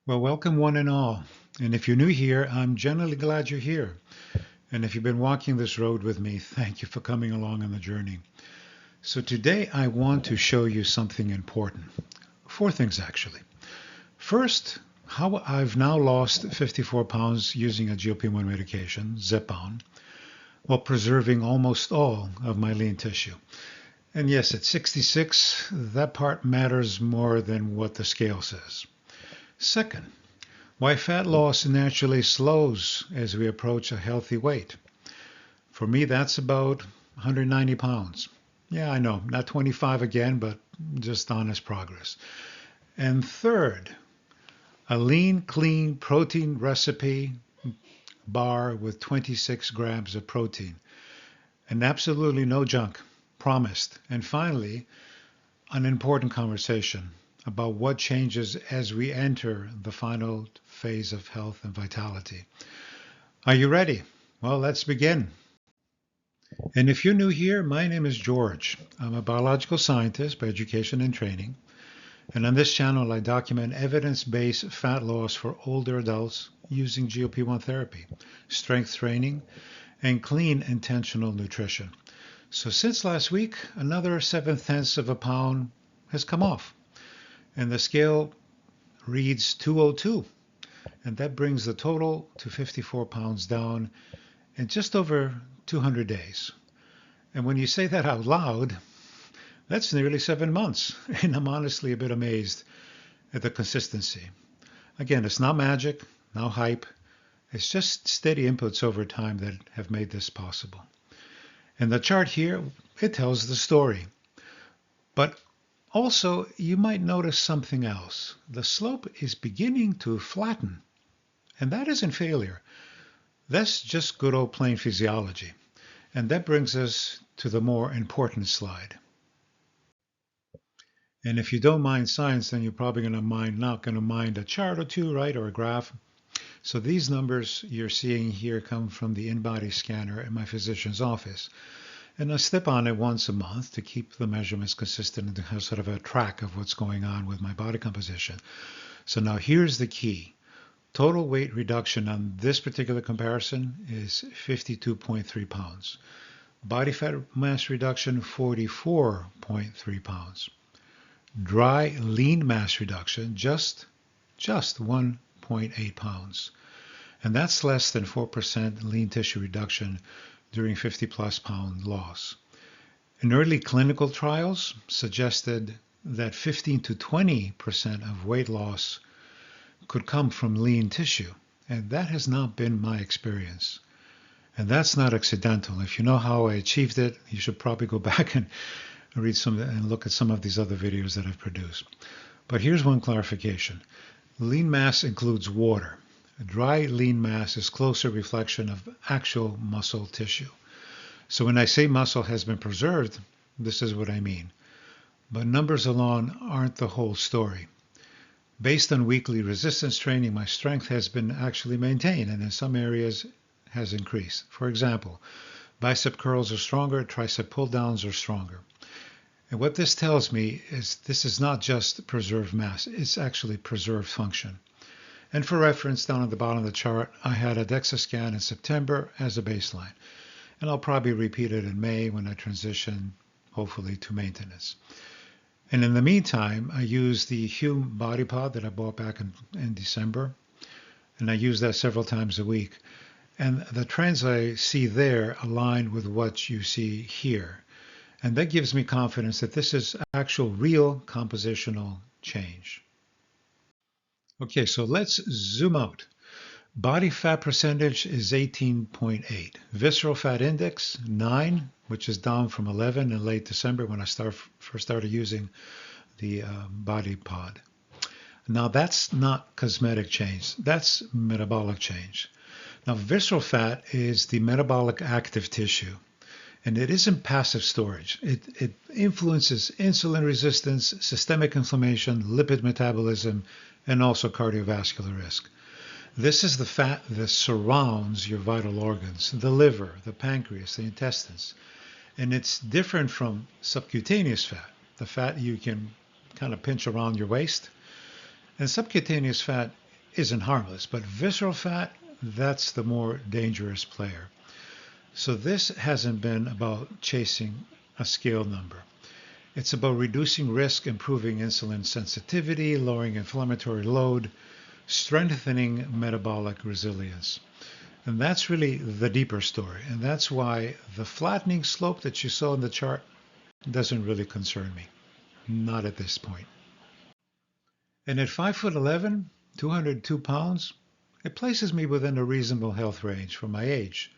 Well, welcome one and all. And if you're new here, I'm generally glad you're here. And if you've been walking this road with me, thank you for coming along on the journey. So today I want to show you something important. Four things actually. First, how I've now lost 54 pounds using a GLP-1 medication, Zepbound, while preserving almost all of my lean tissue. And yes, at 66, that part matters more than what the scale says. Second, why fat loss naturally slows as we approach a healthy weight. For me, that's about 190 pounds. Yeah, I know, not 25 again, but just honest progress. And third, a lean, clean protein recipe bar with 26 grams of protein. And absolutely no junk, promised. And finally, an important conversation about what changes as we enter the final phase of health and vitality. Are you ready? Well, let's begin. And if you're new here, my name is George. I'm a biological scientist by education and training. And on this channel, I document evidence-based fat loss for older adults using GLP-1 therapy, strength training, and clean intentional nutrition. So since last week, another 7/10 of a pound has come off. And the scale reads 202. And that brings the total to 54 pounds down in just over 200 days. And when you say that out loud, that's nearly 7 months. And I'm honestly a bit amazed at the consistency. Again, it's not magic, no hype. It's just steady inputs over time that have made this possible. And the chart here, it tells the story. But also, you might notice something else. The slope is beginning to flatten. And that isn't failure. That's just good old plain physiology. And that brings us to the more important slide. And if you don't mind science, then you're probably not going to mind a chart or two, right, or a graph. So these numbers you're seeing here come from the InBody scanner in my physician's office. And I step on it once a month to keep the measurements consistent and to have sort of a track of what's going on with my body composition. So now here's the key. Total weight reduction on this particular comparison is 52.3 pounds. Body fat mass reduction, 44.3 pounds. Dry lean mass reduction, just 1.8 pounds. And that's less than 4% lean tissue reduction during 50 plus pound loss. In early clinical trials suggested that 15 to 20% of weight loss could come from lean tissue, and that has not been my experience. And that's not accidental. If you know how I achieved it, you should probably go back and read some and look at some of these other videos that I've produced. But here's one clarification. Lean mass includes water. Dry lean mass is closer reflection of actual muscle tissue. So when I say muscle has been preserved, this is what I mean. But numbers alone aren't the whole story. Based on weekly resistance training, my strength has been actually maintained and in some areas has increased. For example, bicep curls are stronger, tricep pull downs are stronger. And what this tells me is this is not just preserved mass, it's actually preserved function. And for reference, down at the bottom of the chart, I had a DEXA scan in September as a baseline. And I'll probably repeat it in May when I transition, hopefully, to maintenance. And in the meantime, I use the Hume body pod that I bought back in December. And I use that several times a week. And the trends I see there align with what you see here. And that gives me confidence that this is actual real compositional change. Okay, so let's zoom out. Body fat percentage is 18.8. Visceral fat index, 9, which is down from 11 in late December when I first started using the body pod. Now that's not cosmetic change, that's metabolic change. Now visceral fat is the metabolic active tissue, and it isn't passive storage. It influences insulin resistance, systemic inflammation, lipid metabolism, and also cardiovascular risk. This is the fat that surrounds your vital organs, the liver, the pancreas, the intestines. And it's different from subcutaneous fat, the fat you can kind of pinch around your waist. And subcutaneous fat isn't harmless, but visceral fat, that's the more dangerous player. So this hasn't been about chasing a scale number. It's about reducing risk, improving insulin sensitivity, lowering inflammatory load, strengthening metabolic resilience. And that's really the deeper story. And that's why the flattening slope that you saw in the chart doesn't really concern me. Not at this point. And at 5'11", 202 pounds, it places me within a reasonable health range for my age,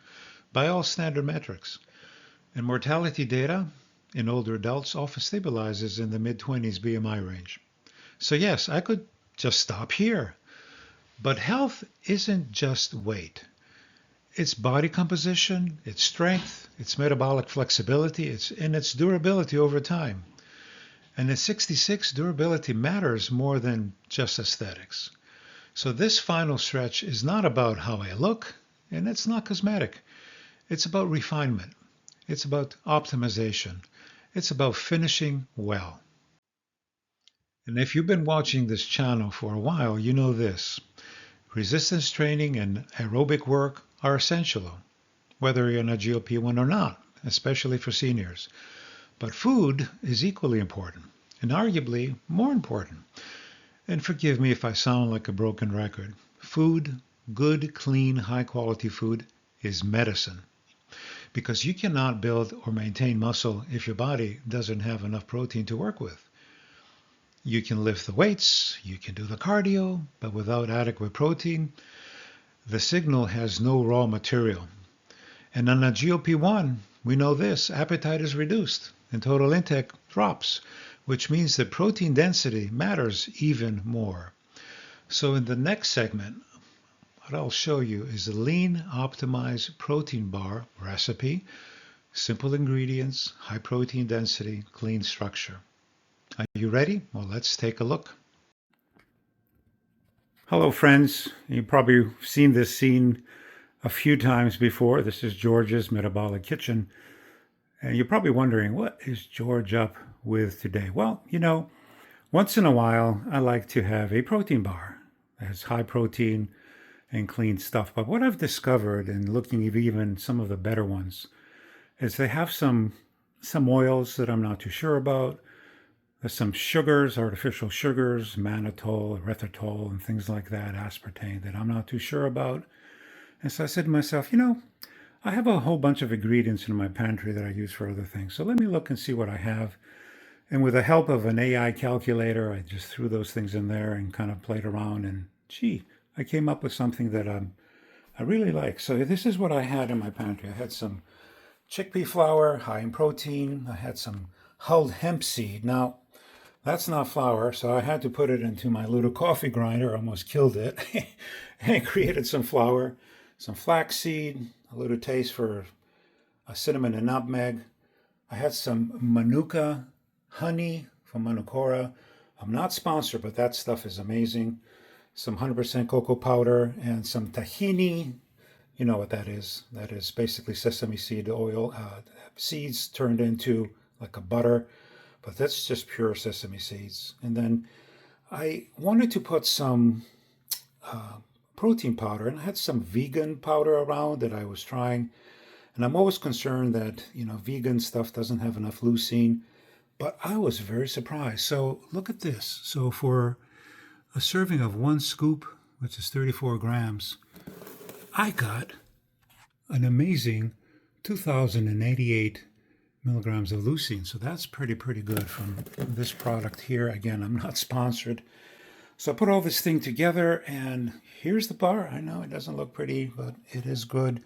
by all standard metrics. And mortality data in older adults often stabilizes in the mid-20s BMI range. So yes, I could just stop here. But health isn't just weight. It's body composition, its strength, its metabolic flexibility, and its durability over time. And at 66, durability matters more than just aesthetics. So this final stretch is not about how I look, and it's not cosmetic. It's about refinement. It's about optimization. It's about finishing well. And if you've been watching this channel for a while, you know this. Resistance training and aerobic work are essential, whether you're on a GLP-1 or not, especially for seniors. But food is equally important, and arguably more important. And forgive me if I sound like a broken record. Food, good, clean, high-quality food, is medicine. Because you cannot build or maintain muscle if your body doesn't have enough protein to work with. You can lift the weights, you can do the cardio, but without adequate protein, the signal has no raw material. And on a GLP-1, we know this, appetite is reduced and total intake drops, which means that protein density matters even more. So in the next segment, what I'll show you is a lean optimized protein bar recipe, simple ingredients, high protein density, clean structure. Are you ready? Well, let's take a look. Hello, friends. You've probably seen this scene a few times before. This is George's Metabolic Kitchen. And you're probably wondering, what is George up with today? Well, once in a while, I like to have a protein bar that has high protein and clean stuff. But what I've discovered in looking at even some of the better ones is they have some oils that I'm not too sure about. There's some sugars, artificial sugars, mannitol, erythritol, and things like that, aspartame, that I'm not too sure about. And so I said to myself, I have a whole bunch of ingredients in my pantry that I use for other things. So let me look and see what I have. And with the help of an AI calculator, I just threw those things in there and kind of played around. And I came up with something that I really like. So this is what I had in my pantry. I had some chickpea flour, high in protein. I had some hulled hemp seed. Now, that's not flour, so I had to put it into my little coffee grinder. I almost killed it. And it created some flour, some flaxseed, a little taste for cinnamon and nutmeg. I had some manuka honey from Manukora. I'm not sponsored, but that stuff is amazing. Some 100% cocoa powder and some tahini. You know what that is. That is basically sesame seed oil, seeds turned into like a butter. But that's just pure sesame seeds. And then I wanted to put some protein powder, and I had some vegan powder around that I was trying. And I'm always concerned that, vegan stuff doesn't have enough leucine. But I was very surprised. So look at this. So for a serving of 1 scoop, which is 34 grams, I got an amazing 2,088 milligrams of leucine. So that's pretty good from this product here. Again, I'm not sponsored. So I put all this thing together, and here's the bar. I know it doesn't look pretty, but it is good.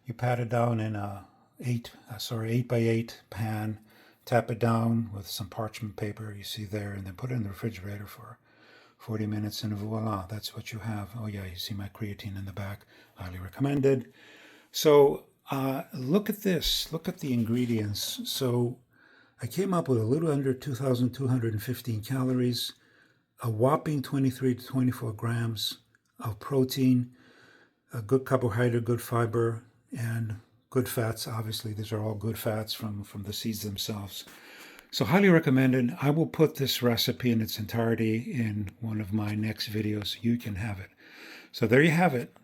You pat it down in a 8x8 pan, tap it down with some parchment paper you see there, and then put it in the refrigerator for 40 minutes, and voila, that's what you have. Oh yeah, you see my creatine in the back. Highly recommended. So look at this. Look at the ingredients. So I came up with a little under 2,215 calories, a whopping 23 to 24 grams of protein, a good carbohydrate, good fiber, and good fats. Obviously, these are all good fats from the seeds themselves. So highly recommended. I will put this recipe in its entirety in one of my next videos so you can have it. So there you have it.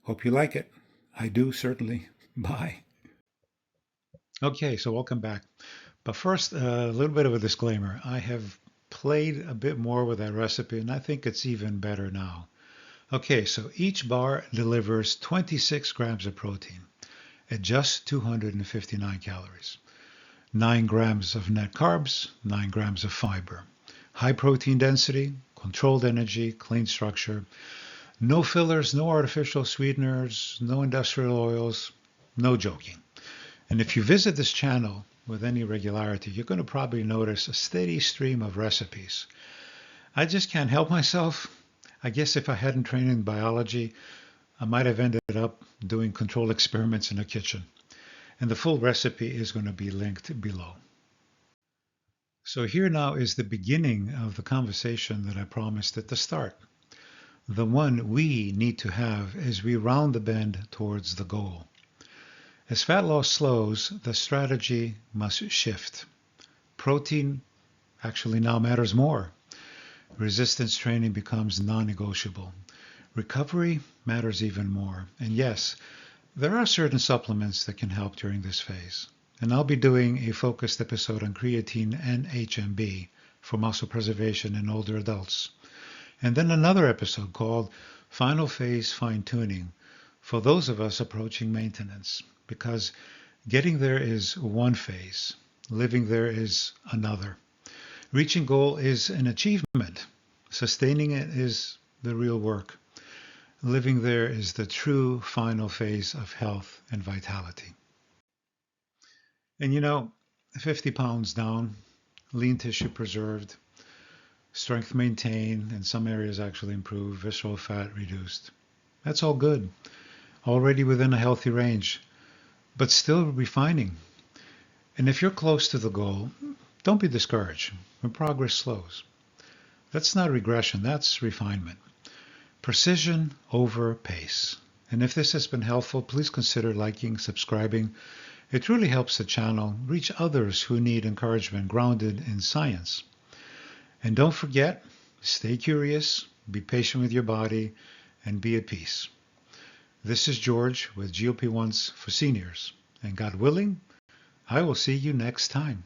Hope you like it. I do, certainly. Bye. Okay, so welcome back. But first, a little bit of a disclaimer. I have played a bit more with that recipe, and I think it's even better now. Okay, so each bar delivers 26 grams of protein at just 259 calories, 9 grams of net carbs, 9 grams of fiber, high protein density, controlled energy, clean structure, no fillers, no artificial sweeteners, no industrial oils, no joking. And if you visit this channel with any regularity, you're going to probably notice a steady stream of recipes. I just can't help myself. I guess if I hadn't trained in biology, I might have ended up doing controlled experiments in a kitchen. And the full recipe is going to be linked below. So here now is the beginning of the conversation that I promised at the start. The one we need to have as we round the bend towards the goal. As fat loss slows, the strategy must shift. Protein actually now matters more. Resistance training becomes non-negotiable. Recovery matters even more. And yes, there are certain supplements that can help during this phase. And I'll be doing a focused episode on creatine and HMB for muscle preservation in older adults. And then another episode called Final Phase Fine-Tuning for those of us approaching maintenance. Because getting there is one phase, living there is another. Reaching goal is an achievement. Sustaining it is the real work. Living there is the true final phase of health and vitality. And 50 pounds down, lean tissue preserved, strength maintained, in some areas actually improved, visceral fat reduced. That's all good. Already within a healthy range, but still refining. And if you're close to the goal, don't be discouraged when progress slows. That's not regression, that's refinement. Precision over pace. And if this has been helpful, please consider liking, subscribing. It truly helps the channel reach others who need encouragement grounded in science. And don't forget, stay curious, be patient with your body, and be at peace. This is George with GLP-1s for Seniors. And God willing, I will see you next time.